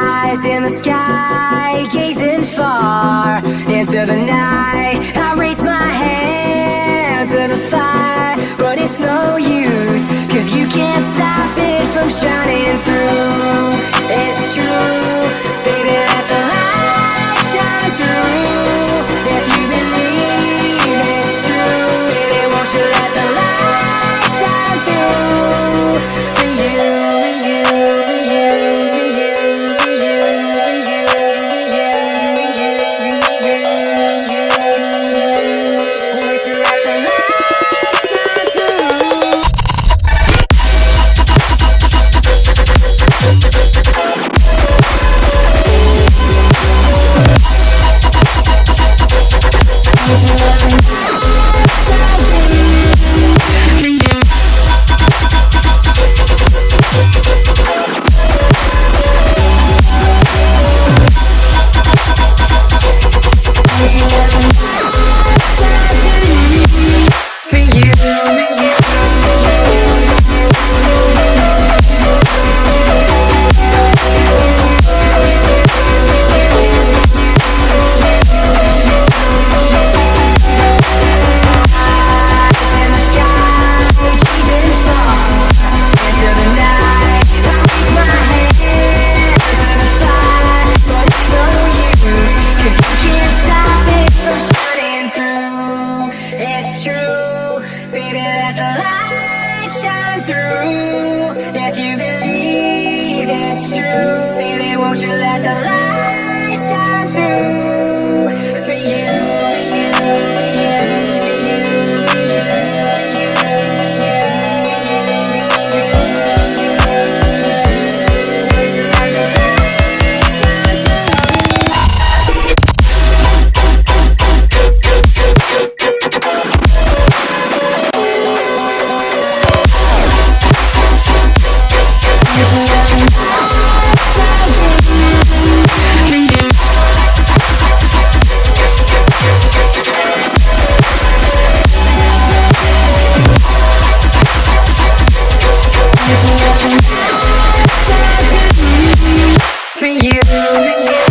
eyes in the sky, gazing far into the night. I raise my hand to the fire, but it's no use, 'cause you can't stop it from shining through. It's true, baby, let the light shine through. If you believe it's true, baby, won't you let the light shine through? For you, for you, for you, for you, for you, for you, for you, for you, won't you let the light shine through? It's true, baby, let the light shine through. If you believe it's true, baby, won't you let the light shine through? For you, for you, for you, for you, for you, won't you let the light shine for you, for you.